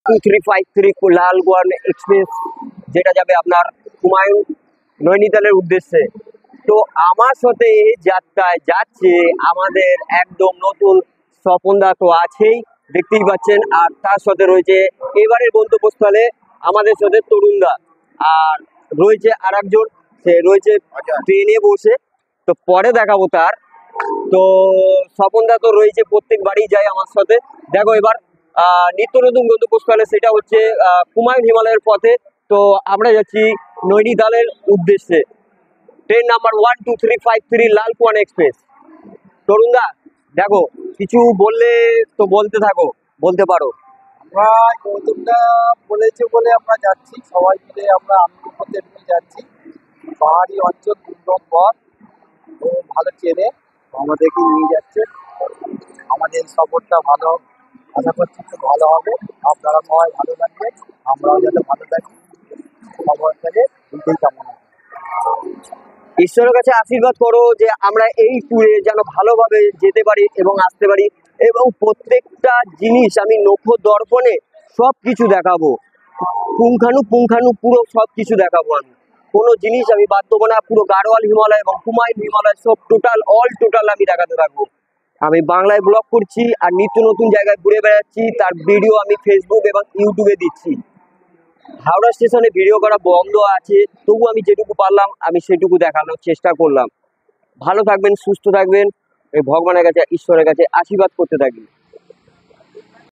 2353 লালগোয়ান express, যেটা যাবে আপনার হুমায়ুন নৈনিতালের উদ্দেশ্যে। তো আমার সাথে এই যাত্রায় যাচ্ছে আমাদের একদম নতুন স্বপনদা তো আছেই, দেখতেই পাচ্ছেন। আর তার সাথে রয়েছে এবারের গন্তব্যস্থলে আমাদের সাথে তরুণদা, আর রয়েছে আর একজন, সে রয়েছে ট্রেনে বসে। তো পরে দেখাবো তার। তো স্বপনদা তো রয়েছে, প্রত্যেকবারই যায় আমার সাথে। দেখো এবার নিত্য নতুন গন্তব্যস্থলে, সেটা হচ্ছে কুমায়ুন হিমালয়ের পথে। তো আমরা যাচ্ছি নৈনিতালের উদ্দেশ্যে। Train number 12353 Lalkuan express. তরুণদা দেখো, কিছু বললে তো বলতে থাকো, বলতে পারো। আমরা গৌতমদা বলেছে বলে আমরা যাচ্ছি, সবাই মিলে আমরা আনন্দ করতে নিয়ে যাচ্ছি। পাহাড়ি অঞ্চল, দুর্গম পথ, ও ভালো চেনে, আমাদেরকে নিয়ে যাচ্ছে। আমাদের সফরটা ভালো, আশা করছি খুব ভালো হবে। আপনারা সবাই ভালো থাকবে, আমরাও যাতে ভালো থাকি, সবার কাছে এইটাই কামনা। ঈশ্বরের কাছে আশীর্বাদ করো যে আমরা এই ট্যুরে যেন ভালোভাবে যেতে পারি এবং আসতে পারি, এবং প্রত্যেকটা জিনিস আমি নখ দর্পণে সব কিছু দেখাবো, পুঙ্খানু পুরো সব কিছু দেখাবো। আমি কোনো জিনিস আমি বাদ দেবো না, পুরো গাড়োয়াল হিমালয় এবং হুমায়ুন হিমালয় সব টোটাল আমি দেখাতে থাকবো। আমি বাংলায় ব্লগ করছি আর নিত্য নতুন জায়গায় ঘুরে বেড়াচ্ছি, তার ভিডিও আমি ফেসবুক এবং ইউটিউবে দিচ্ছি। হাওড়া স্টেশনে ভিডিও করা বন্ধ আছে, তবু আমি যেটুকু পারলাম আমি সেটুকু দেখানোর চেষ্টা করলাম। ভালো থাকবেন, সুস্থ থাকবেন, এই ভগবানের কাছে, ঈশ্বরের কাছে আশীর্বাদ করতে থাকি।